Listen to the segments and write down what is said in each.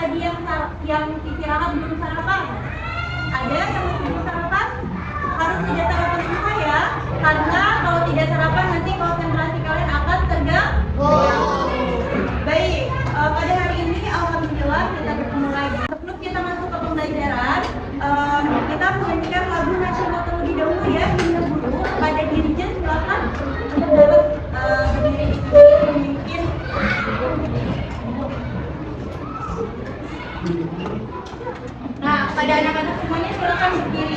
tadi yang istirahat belum sarapan? Ada yang masih belum sarapan? Harus tidak sarapan semua ya, karena kalau tidak sarapan nanti konsentrasi kalian akan terganggu. Baik, pada hari ini alhamdulillah kita bertemu lagi. Sebelum kita masuk ke pembelajaran, kita menyanyikan lagu nasional terlebih dahulu ya. Himne Guru. Pada dirijen silakan untuk dapat berdiri di sini memimpin. Nah, pada anak-anak semuanya silakan berdiri.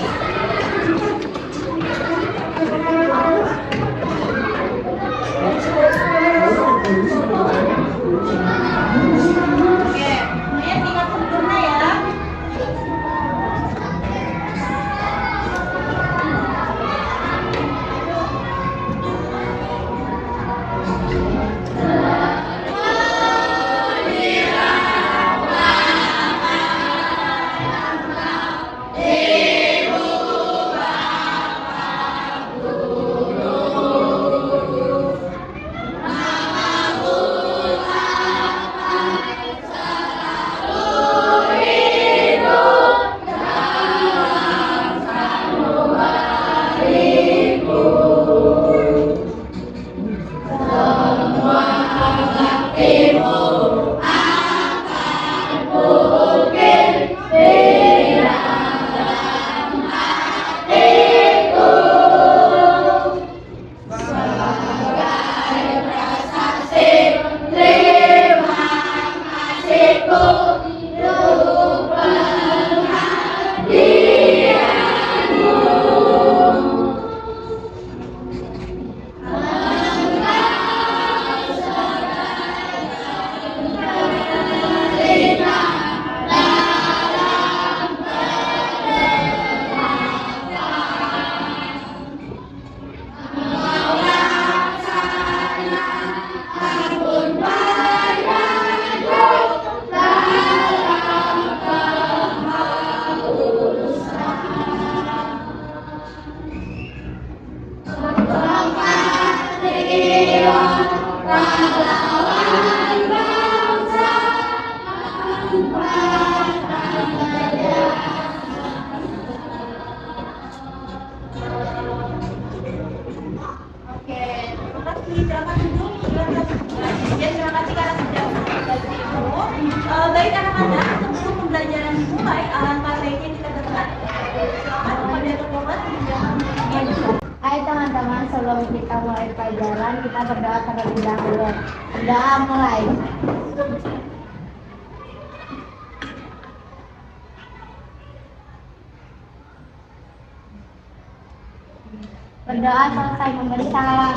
Oke, semuanya tingkat sempurna ya. Baik anak-anak, sebelum pembelajaran dimulai, alangkah baiknya kita berdoa. Silakan kepada ketua kelas. Hai teman-teman, sebelum kita mulai pelajaran, kita berdoa terlebih dahulu. Berdoa mulai. Berdoa selesai memberi salam.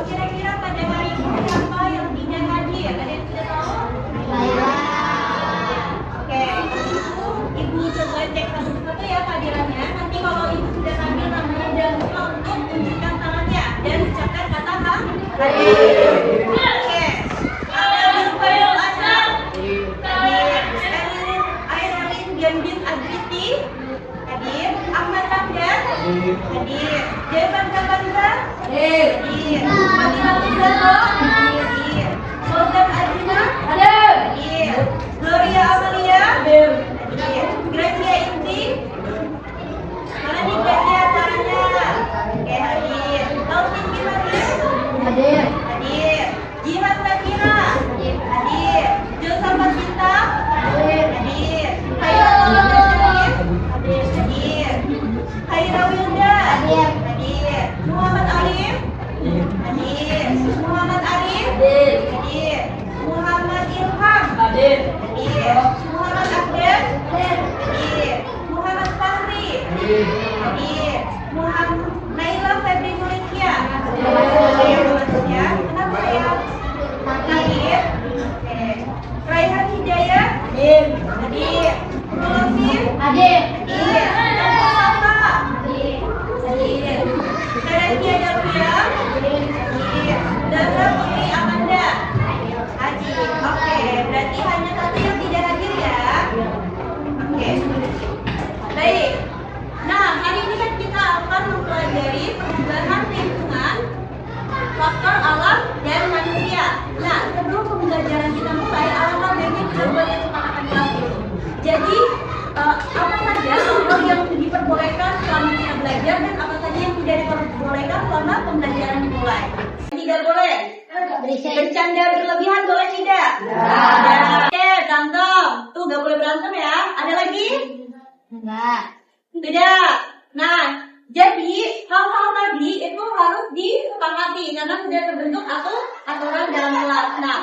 Kira-kira pada hari ini siapa yang tidak hadir? Ada yang tidak tahu? Oke, itu ibu coba cek satu-satu ya kehadirannya. Nanti kalau ibu sudah tampil namanya dan lupa untuk tunjukkan tangannya dan ucapkan kata hadir. Oke, ada Rafael Asam, Airalin Gandin Agriti, hadir. Ahmad Ramdan, hadir. Jevan Kabanza, hadir. Fatima Tuzano, hadir. Sultan Adina, hadir. Gloria Amalia, hadir. Gracia Inti, mana nih Gracia caranya? Oke, hadir. Taufik Kimadir, hadir. Jihan Sakira, hadir. Josa Masinta, hadir. Haira Maulana Syarif, hadir. Haira Wilda, hadir. Muhammad Arif, hadir. Muhammad Arif, hadir. Muhammad Ilham, hadir. Muhammad Abdan, hadir. Muhammad Fahri, hadir. Muhammad Naila Febri Nulisya, hadir. Kenapa ya? Hadir. Raihan Hidayah, hadir. Nurulafin, hadir. Mustafa, hadir. Teresia Darwia, hadir. Zahra Putri Amanda, tidak boleh? Berisik. Bercanda berlebihan boleh tidak? Oke, berantem. Tuh gak boleh berantem ya. Ada lagi? Enggak. Tidak. Nah, jadi hal-hal tadi itu harus disepakati karena sudah terbentuk aturan dalam kelas. Nah,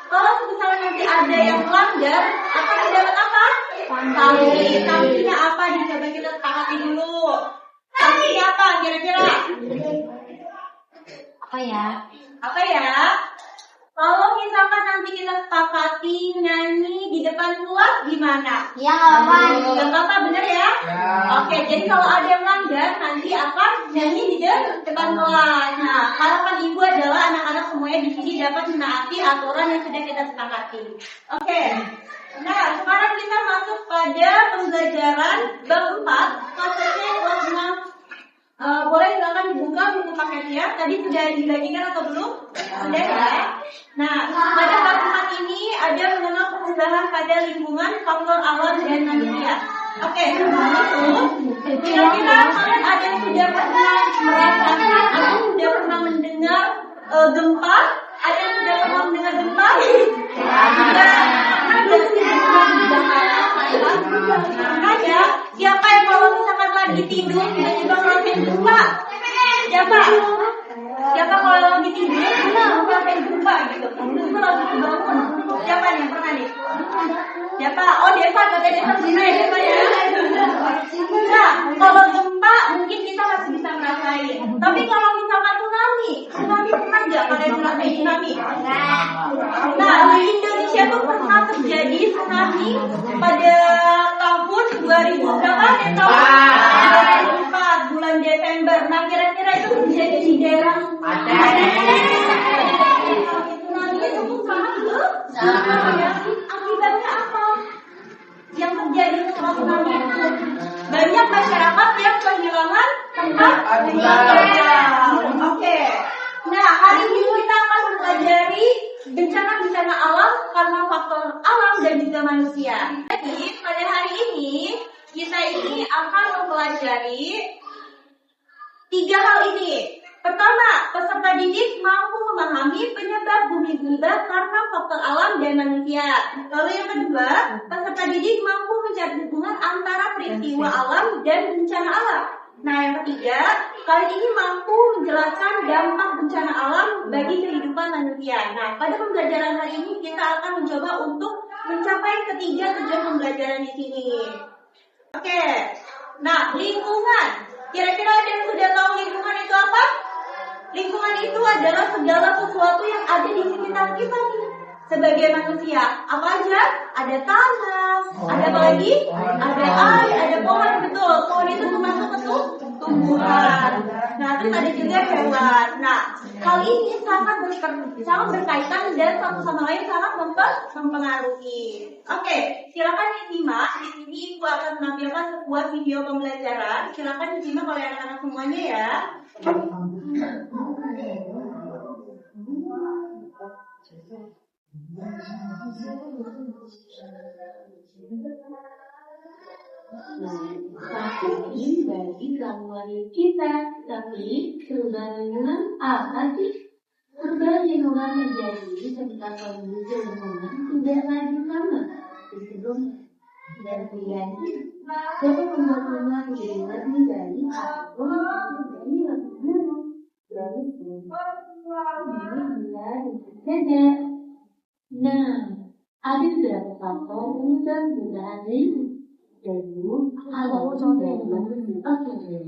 kalau misalnya nanti ada yang melanggar, akan didapat apa? Sanksi. Sanksinya apa? Coba kita sepakati dulu. Sanksinya apa kira-kira? Apa ya? Apa ya? Kalau misalkan nanti kita sepakati nyanyi di depan kelas gimana? Ya nggak apa-apa. Gak apa-apa, bener ya? Oke, jadi kalau ada yang melanggar nanti akan nyanyi di depan kelas. Nah, harapan ibu adalah anak-anak semuanya di sini dapat menaati aturan yang sudah kita sepakati. Oke. Nah, sekarang kita masuk pada pembelajaran bab 4, kelas kelas 6. Boleh silakan dibuka buku paketnya. Tadi sudah dibagikan atau belum? Sudah ya. Nah, pada bab 4 ini ada mengenal perubahan pada lingkungan, faktor alam dan manusia. Oke, sebelum itu, kira-kira kalian ada yang sudah pernah merasakan atau sudah pernah mendengar gempa? Ada yang sudah pernah mendengar gempa? Ada. Siapa yang kalau misalkan lagi tidur tiba-tiba ngerasain gempa? Siapa? Siapa kalau lagi tidur ngerasain gempa gitu? Itu langsung bangun. Siapa nih yang pernah nih? Siapa? Oh, Deva, kata Deva sini ya, Deva ya. Nah, kalau gempa mungkin kita masih bisa ngerasain. Tapi kalau misalkan tsunami pernah nggak kalian ngerasain tsunami? Nah, di Indonesia tuh pernah terjadi tsunami pada tahun 2000 berapa? Tahun 2004 bulan Desember. Nah, kira-kira itu terjadi di daerah tsunami itu sangat besar. Akibatnya apa? Yang terjadi setelah tsunami itu banyak masyarakat yang kehilangan tempat tinggal. Oke. Nah, hari ini kita akan mempelajari bencana-bencana alam karena faktor alam dan juga manusia. Jadi, pada hari ini kita ini akan mempelajari 3 hal ini. Pertama, peserta didik mampu memahami penyebab bumi berubah karena faktor alam dan manusia. Lalu yang kedua, peserta didik mampu mencari hubungan antara peristiwa alam dan bencana alam. Nah, yang ketiga, kali ini mampu menjelaskan dampak bencana alam bagi kehidupan manusia. Nah, pada pembelajaran hari ini kita akan mencoba untuk mencapai ketiga tujuan pembelajaran di sini. Oke. Nah, lingkungan. Kira-kira ada yang sudah tahu lingkungan itu apa? Lingkungan itu adalah segala sesuatu yang ada di sekitar kita nih. Sebagai manusia, apa aja? Ada tanah, ada apa lagi? Ada air, ada pohon, betul. Pohon itu termasuk tumbuhan. Nah, terus ada juga hewan. Nah, hal ini sangat berkaitan dan satu sama lain sangat mempengaruhi. Oke, silakan disimak. Di sini Ibu akan menampilkan sebuah video pembelajaran. Silakan disimak oleh anak-anak semuanya ya. Tapi bagi gangguan kita, tapi perubahan apa sih? Perubahan lingkungan terjadi ketika kondisi lingkungan tidak lagi sama di sebelumnya. Dan terjadi dapat membuat rumah menjadi lebih baik ataupun menjadi lebih buruk. Dari ini bila berbeda. Nah, ada beberapa faktor penyebab perubahan lingkungan. Jadi, kalau sudah menjadi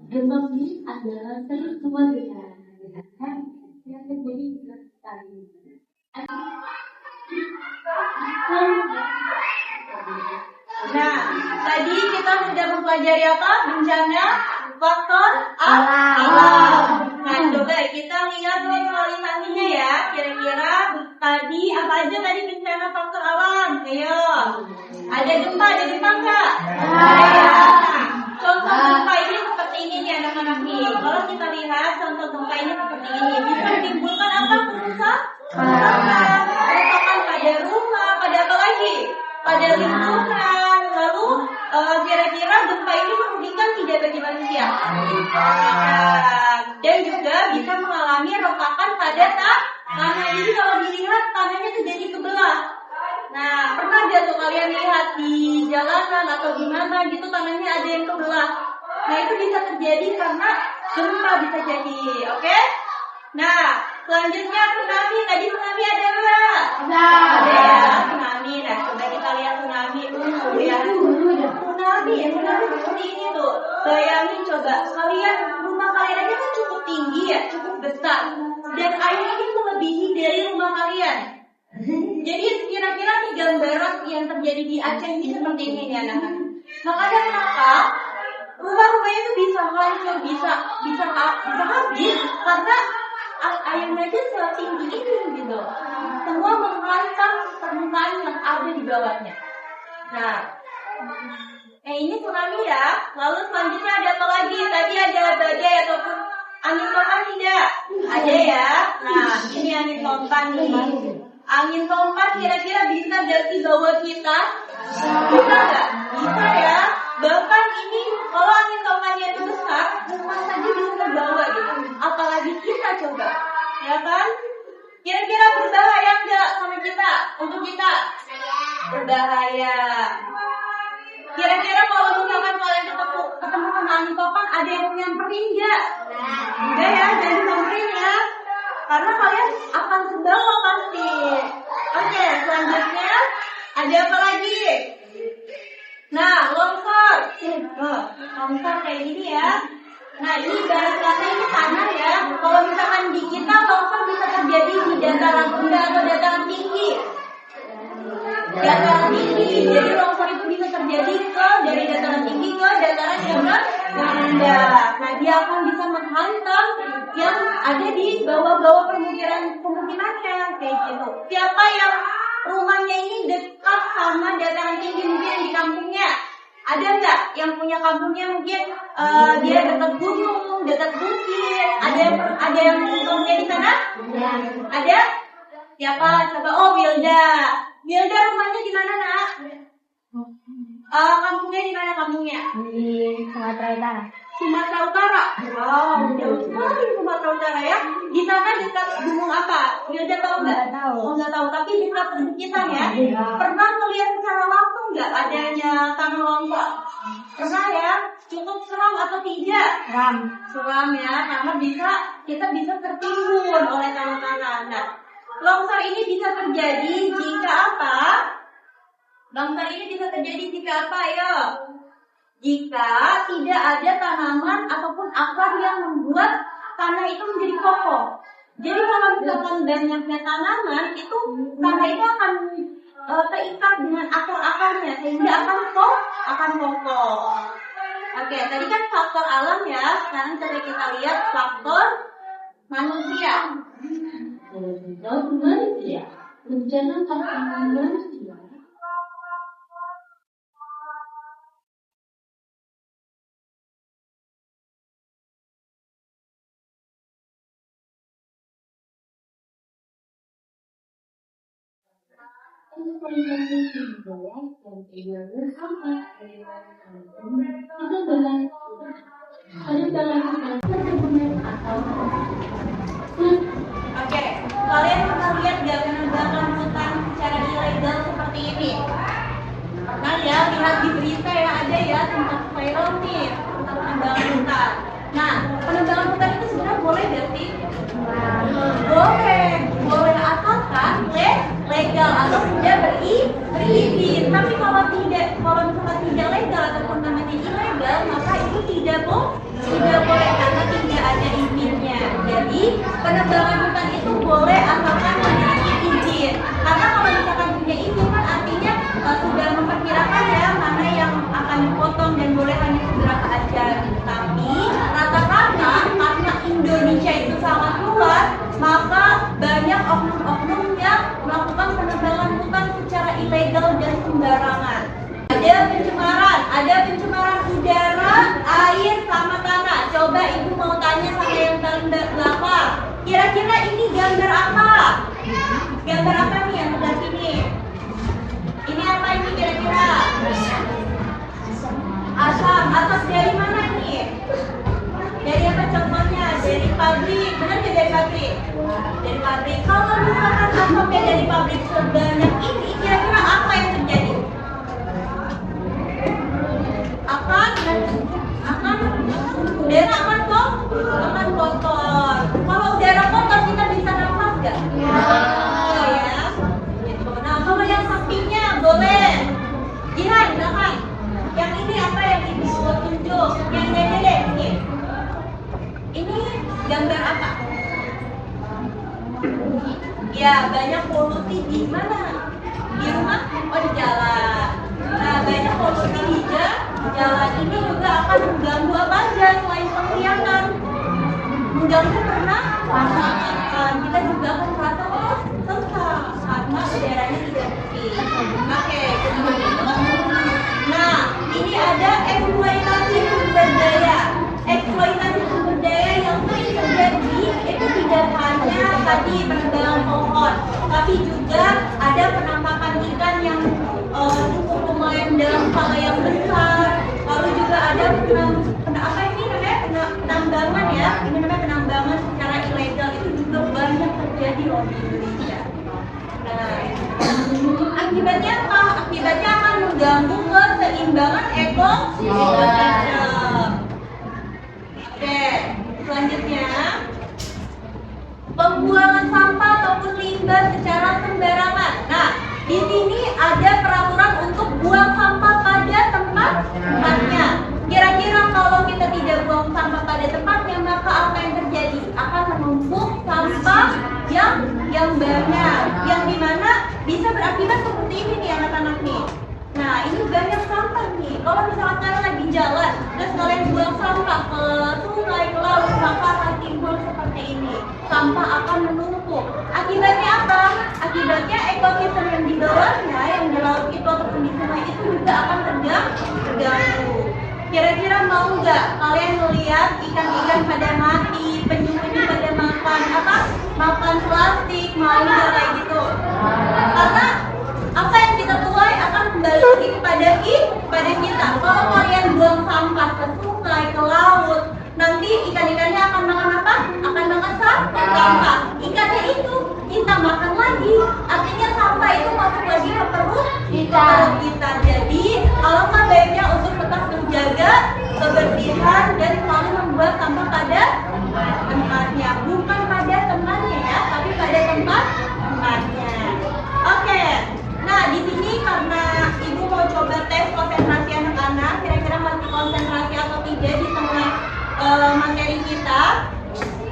gempa ini adalah sesuatu yang terjadi sekali. Nah, tadi kita sudah mempelajari apa? Bencana faktor alam. Nah, coba kita lihat visualisasinya ya. Kira-kira tadi apa aja tadi bencana faktor alam? Ayo. Ada gempa nggak? Ada ya. Contoh gempa ini seperti ini nih anak-anak nih. Kalau kita lihat contoh gempa ini seperti ini, bisa menimbulkan apa kerusakan? Kerusakan pada rumah, pada apa lagi? Pada lingkungan. Lalu kira-kira gempa ini merugikan tidak bagi manusia? Dan juga bisa mengalami retakan pada tanah. Jadi kalau dilihat tanahnya itu jadi kebelah. Nah, pernah gak tuh kalian lihat di jalanan atau di mana gitu tanahnya ada yang kebelah? Nah, itu bisa terjadi karena gempa bisa jadi, oke? Nah, selanjutnya tsunami. Tadi tsunami ada nggak? Ada ya, tsunami. Nah, coba kita lihat tsunami dulu ya. Tsunami seperti ini tuh. Bayangin coba, rumah kalian aja kan cukup tinggi ya, cukup besar. Dan air ini melebihi dari rumah kalian. Jadi kira-kira nih gambaran yang terjadi di Aceh ini seperti ini nih anak-anak. Makanya kenapa rumah-rumahnya itu bisa hancur, bisa habis karena airnya aja setinggi ini gitu. Semua menghantam permukaan yang ada di bawahnya. Nah, ini tsunami ya. Lalu selanjutnya ada apa lagi? Tadi ada badai ataupun angin topan tidak? Ada ya. Nah, ini angin topan nih. Angin topan kira-kira bisa dari bawah kita? Bisa nggak? Bisa ya. Bahkan ini kalau angin topannya itu besar, rumah saja bisa terbawa gitu. Apalagi kita coba, ya kan? Kira-kira berbahaya nggak sama kita? Untuk kita? Berbahaya. Kira-kira kalau misalkan kalian ketemu sama angin topan, ada yang nyamperin nggak? Enggak ya, jangan nyamperin ya. Karena kalian akan terbawa pasti. Oke, selanjutnya ada apa lagi? Nah, longsor. Longsor kayak gini ya. Nah, ini ibarat kata ini tanah ya. Kalau misalkan di kita longsor bisa terjadi di dataran rendah atau dataran tinggi. Dataran tinggi. Jadi longsor itu bisa terjadi dari dataran tinggi ke dataran yang rendah. Nah, dia akan bisa menghantam yang ada di bawah-bawah pemukimannya kayak gitu. Siapa yang rumahnya ini dekat sama dataran tinggi mungkin di kampungnya? Ada nggak yang punya kampungnya mungkin dia dekat gunung, dekat bukit? Ada yang rumahnya di sana? Ada? Siapa? Coba. Oh, Wilda. Wilda rumahnya di mana, Nak? Kampungnya di mana kampungnya? Di Sumatera Utara. Sumatera Utara. Wow, jauh sekali Sumatera Utara ya. Di sana dekat gunung apa? Wilda tahu nggak? Tahu. Oh, nggak tahu. Tapi dekat perbukitan ya. Pernah melihat secara langsung nggak adanya tanah longsor? Pernah ya? Cukup seram atau tidak? Seram ya, karena kita bisa tertimbun oleh tanah-tanah. Nah, longsor ini bisa terjadi jika apa? Longsor ini bisa terjadi jika apa ya? Jika tidak ada tanaman ataupun akar yang membuat tanah itu menjadi kokoh. Jadi kalau misalkan banyaknya tanaman, itu tanah itu akan terikat dengan akar-akarnya sehingga akan kokoh. Oke, tadi kan faktor alam ya. Sekarang coba kita lihat faktor manusia. Bencana faktor manusia. Oke, kalian pernah lihat gak penebangan hutan secara ilegal seperti ini? Pernah ya, lihat di berita ya, ada ya tempat viral nih tentang penebangan hutan. Nah, penebangan hutan itu sebenarnya boleh gak sih? Boleh asalkan legal atau sudah berizin. Tapi kalau misalkan tidak legal ataupun namanya ilegal, maka itu tidak boleh karena tidak ada izinnya. Jadi penebangan hutan itu boleh asalkan memiliki izin. Karena kalau misalkan punya izin kan artinya sudah memperkirakan ya mana yang akan dipotong dan boleh hanya beberapa aja. Tapi rata-rata karena Indonesia itu ada pencemaran udara, air, sama tanah. Coba ibu mau tanya sama yang paling belakang. Kira-kira ini gambar apa? Gambar apa nih yang sebelah sini? Ini apa ini kira-kira? Asap. Asap dari mana nih? Dari apa contohnya? Dari pabrik. Benar nggak dari pabrik? Dari pabrik. Kalau misalkan asapnya dari pabrik sebanyak ini, kira-kira apa yang terjadi? Akan udara akan kotor. Kalau udara kotor kita bisa nafas nggak? Oh ya. Gitu. Nah kalau yang sampingnya boleh. Jihan, belakang. Yang ini apa yang ibu tunjuk? Yang ini deh, ini. Ini gambar apa? Ya banyak polusi di mana? Di rumah? Oh di jalan. Nah banyak polusi di jalan ini juga akan mengganggu apa aja selain penglihatan. Mengganggu pernafasan. Kita juga akan merasa sesak karena udaranya tidak bersih. Oke, kemudian itu. Nah ini ada eksploitasi sumber daya. Eksploitasi sumber daya yang sering terjadi itu tidak hanya tadi penebangan pohon, tapi juga ada penampakan ikan yang cukup lumayan dalam skala yang besar. Lalu juga ada penambangan ya, ini namanya penambangan secara ilegal itu juga banyak terjadi loh di Indonesia. Nah, akibatnya apa? Akibatnya akan mengganggu keseimbangan ekosistem. Oke, selanjutnya pembuangan sampah ataupun limbah secara sembarangan. Nah, di sini ada peraturan untuk buang sampah pada tempatnya. Kira-kira kalau kita tidak buang sampah pada tempatnya, maka apa yang terjadi? Akan menumpuk sampah yang banyak, yang dimana bisa berakibat seperti ini nih anak-anak nih. Nah ini banyak sampah nih. Kalau misalnya kalian lagi jalan, terus kalian buang sampah ke sungai, ke laut, maka akan timbul seperti ini. Sampah akan menumpuk. Akibatnya apa? Akibatnya ekosistem yang di bawahnya, yang di laut itu ataupun di sungai itu juga akan terganggu. Kira-kira mau nggak kalian melihat ikan-ikan pada mati, penyu-penyu pada makan plastik, mau nggak kayak gitu? Karena apa yang kita tuai akan kembali lagi kepada kita. Kalau kalian buang sampah ke sungai, ke laut, nanti ikan-ikannya akan makan apa? Akan makan sampah. Ikannya itu kita makan lagi. Artinya sampah itu masuk lagi ke perut kita. Jadi alangkah baiknya untuk tetap menjaga kebersihan dan selalu membuat sampah pada tempatnya. Bukan pada temannya ya, tapi pada tempatnya. Oke. Nah, di sini karena ibu mau coba tes konsentrasi anak-anak, kira-kira masih konsentrasi atau tidak di tengah materi kita.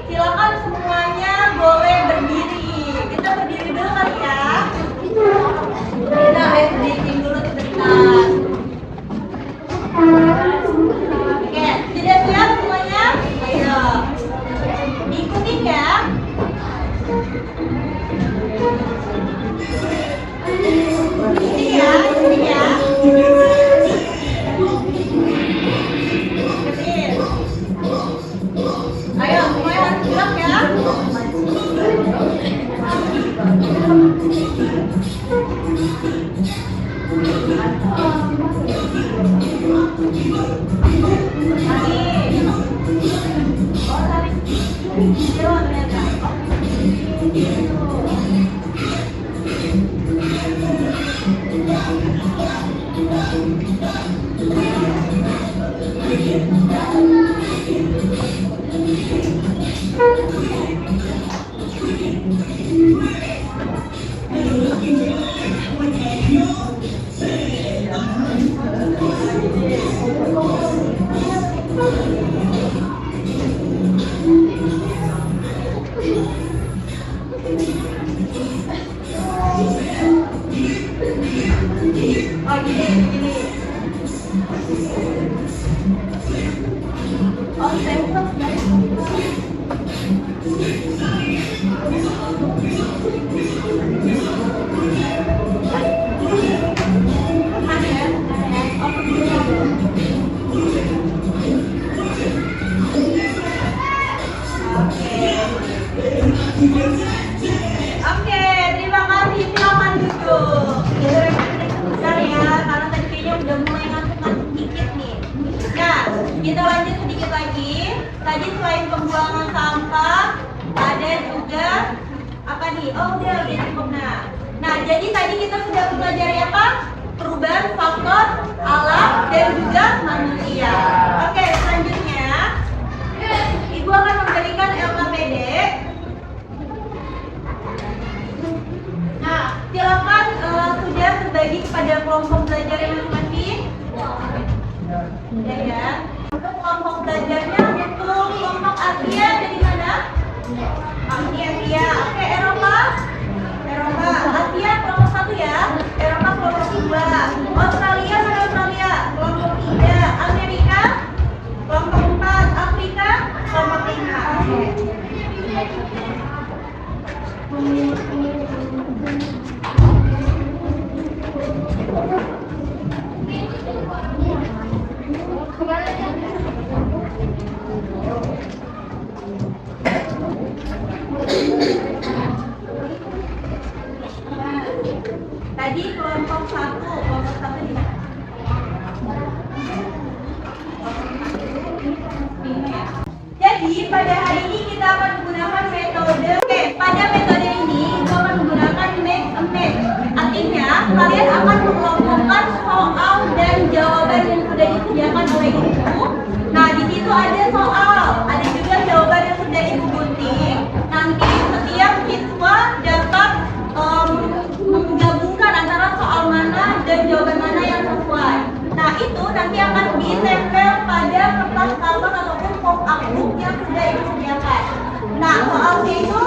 Silakan semuanya boleh berdiri. Kita berdiri dulu kali ya. Kita breathing dulu sebentar. Oke, sudah siap semuanya? Ayo. Diikutin ya. Ini ya. Ayo, semuanya harus gerak ya. Oh gini. Oh sensor Kita lanjut sedikit lagi. Tadi selain pembuangan sampah, ada juga apa nih? Oh udah cukup. Nah, jadi tadi kita sudah mempelajari apa? Perubahan faktor alam dan juga manusia. Oke, selanjutnya Ibu akan memberikan LKPD. Nah, silakan sudah terbagi kepada kelompok belajar masing-masing. Ya. Untuk kelompok belajarnya untuk kelompok Asia dari mana? Asia. Oke, Eropa. Asia kelompok 1 ya. Eropa kelompok 2. Australia mana Australia? Kelompok 3. Amerika kelompok 4. Afrika kelompok 5. Tadi kelompok 1 di mana? Jadi pada hari ini kita akan menggunakan metode. Oke, pada metode ini kita akan menggunakan make a match. Artinya kalian akan mengelompokkan soal dan jawaban yang sudah disediakan oleh ibu. Nah, di situ ada soal, ada juga jawaban yang sudah ibu gunting. Nanti setiap siswa dapat menggabungkan antara soal mana dan jawaban mana yang sesuai. Nah, itu nanti akan ditempel pada kertas karbon ataupun pop up book yang sudah ibu sediakan. Nah, soalnya itu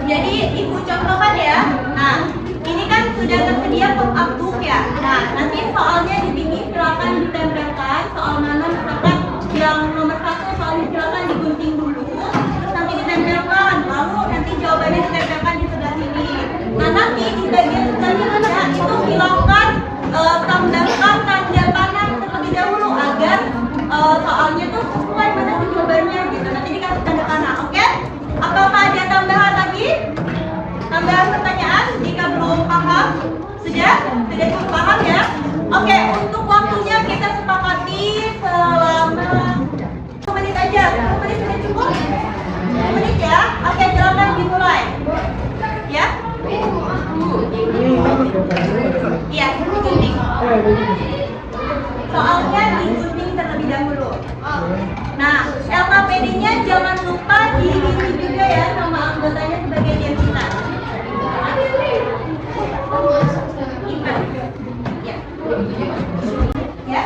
jadi ibu contohkan ya. Nah, ini kan sudah tersedia pop up book ya. Nah, nanti soalnya di sini silakan ditempelkan soal mana, misalkan yang nomor 1 soalnya silakan digunting dulu, terus nanti ditempelkan, lalu nanti jawabannya ditempelkan di sebelah sini. Nah, nanti di bagian selanjutnya itu silakan tambahkan tanda panah terlebih dahulu agar soalnya tuh sesuai mana sih jawabannya gitu. Nanti dikasih tanda panah, oke? Apakah ada tambahan lagi? Tambahan pertanyaan jika belum paham? Sudah cukup paham ya? Oke, untuk waktunya kita sepakati selama 1 menit aja. 1 menit sudah cukup? 1 menit ya? Oke, silakan dimulai. Ya? Iya, digunting. Soalnya digunting terlebih dahulu. Nah, LKPD-nya jangan lupa diisi juga ya sama anggotanya sebagai identitas. Ya.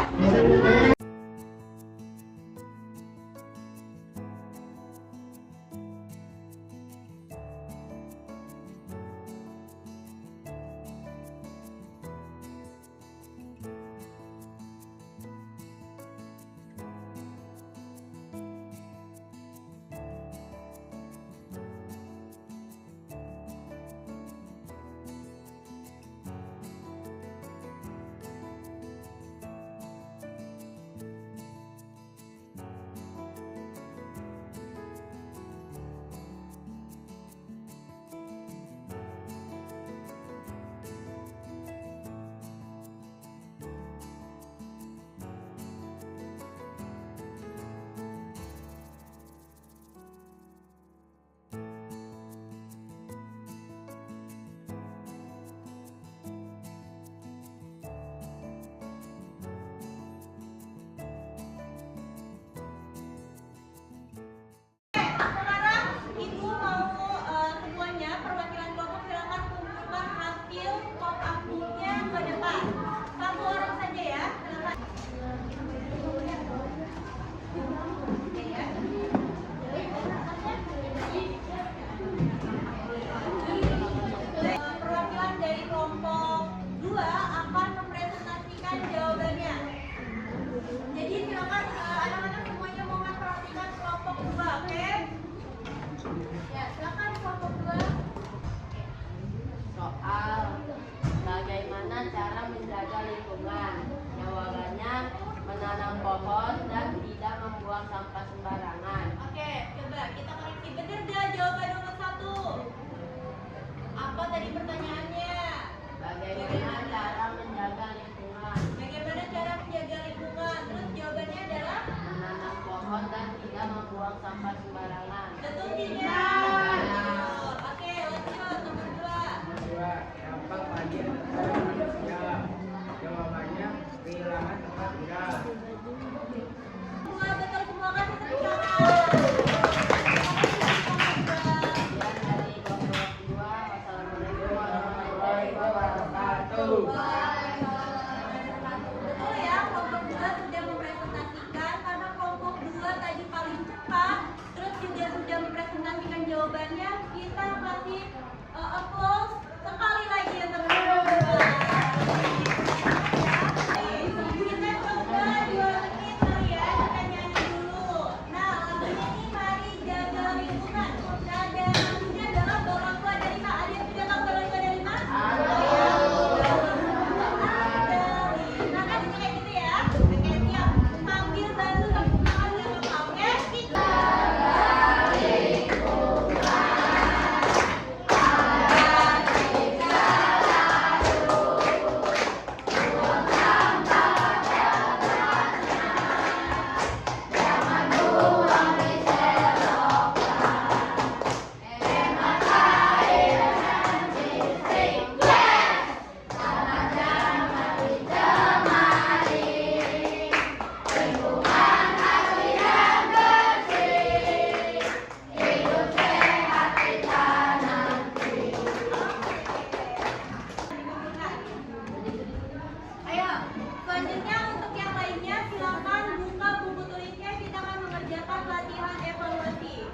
Selanjutnya untuk yang lainnya silakan buka buku tulisnya, kita akan mengerjakan latihan evaluasi.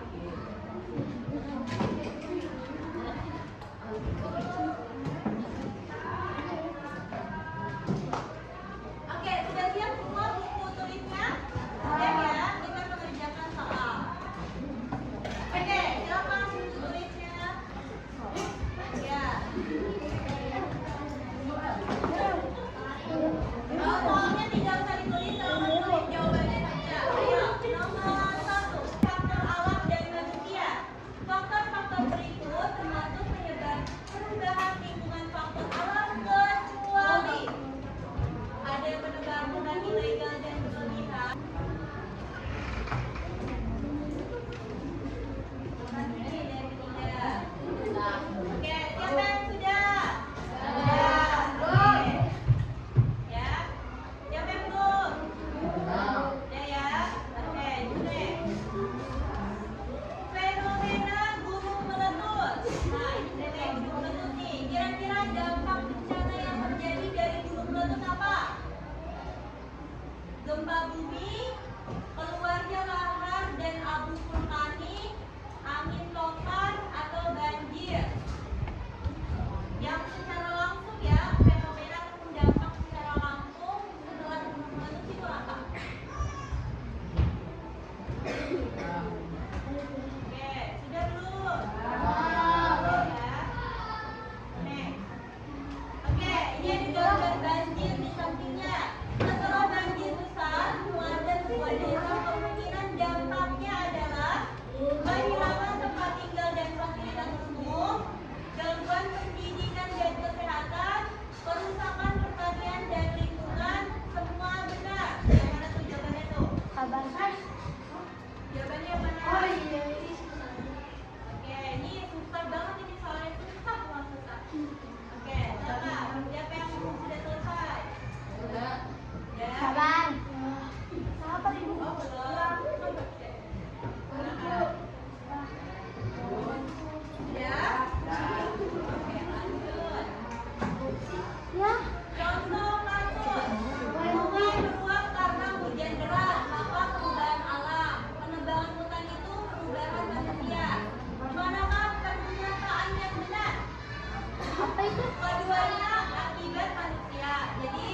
Oke, sudah siap semua buku tulisnya? Siap ya, kita mengerjakan soal. Oke, silakan buku tulisnya. Ya. Oh, soalnya tidak usah ditulis, silakan tulis jawabannya saja. Ayo, nomor 1, faktor alam dan manusia. Faktor-faktor berikut termasuk perubahan lingkungan faktor alam kecuali ada penebangan ilegal dan berlebihan. Ini dari ketiga. Oke, siapa yang sudah? Sudah. Oke. Ya. Siapa yang belum? Ya ya. Oke, next. Fenomena gunung meletus. Nah, ini nih gunung meletus nih. Kira-kira dampak bencana yang terjadi dari gunung meletus apa? Gempa bumi, keluarnya lahar dan abu vulkanik, angin topan atau banjir. Yang secara langsung ya, fenomena ataupun dampak secara langsung setelah gunung meletus itu apa? Oke, sudah belum? Ya. Next. Oke, ini ada gambar banjir di sampingnya. Setelah banjir besar, melanda sebuah desa, kemungkinan dampaknya adalah kehilangan tempat tinggal dan fasilitas umum, gangguan pendidikan dan kesehatan, kerusakan pertanian dan lingkungan. Semua benar. Yang mana tuh jawabannya tuh? Kabar. Jawabannya yang mana? Oh iya, ini susah. Oke, ini susah banget ini soalnya susah banget susah. Oke, siapa yang sudah selesai? Sudah. Ya. Sabar. Siapa ibu? Oh, belum. Oke. Ya. Oke, lanjut. Ya. Contoh kasus. Bumi meluap karena hujan deras, maka perubahan alam. Penebangan hutan itu perubahan manusia. Manakah pernyataan yang benar? Apa itu? Keduanya akibat manusia. Jadi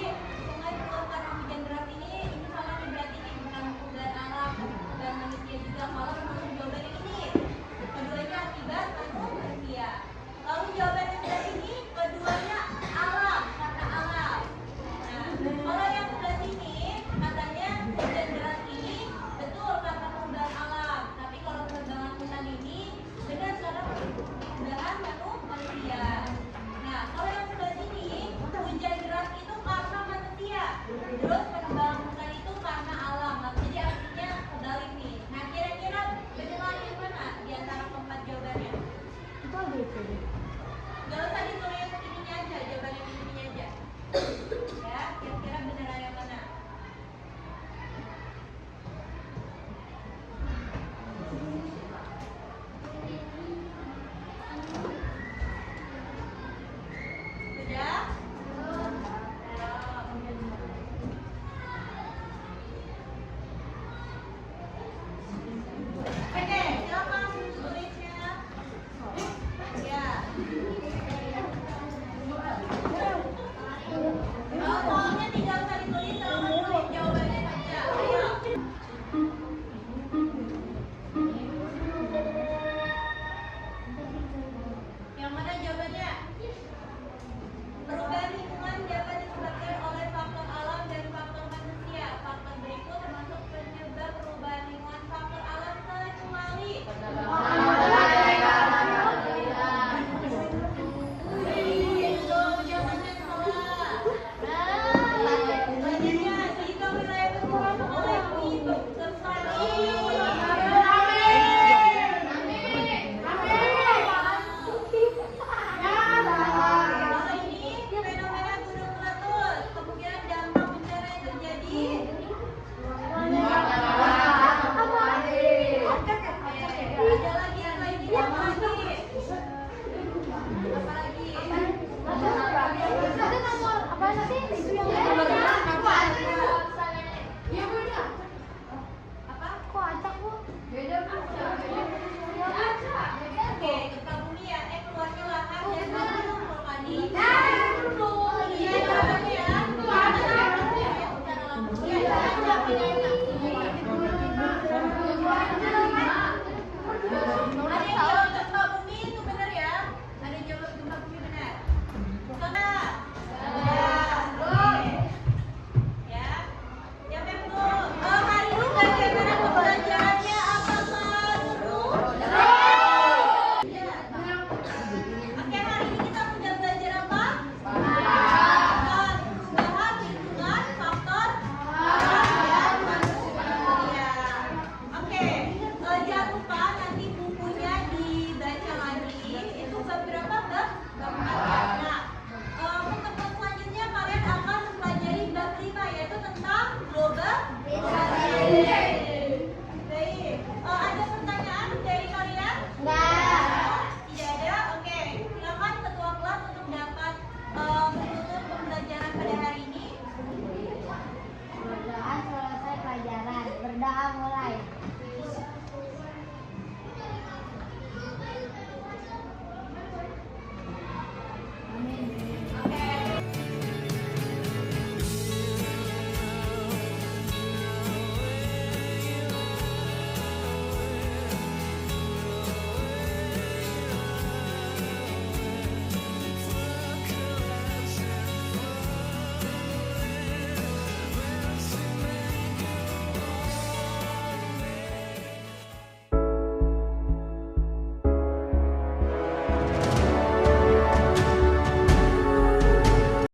sungai meluap karena hujan deras ini salah nih, berarti ini bukan perubahan alam, tapi perubahan manusia juga. Kalau masuk jawaban yang ini, keduanya akibat manusia. Lalu jawaban yang sebelah ini, keduanya alam karena alam. Nah, kalau yang sebelah sini katanya hujan deras ini betul karena perubahan alam. Tapi kalau penebangan hutan ini benar karena perubahan manusia. Nah, kalau yang sebelah sini hujan deras itu karena manusia. Terus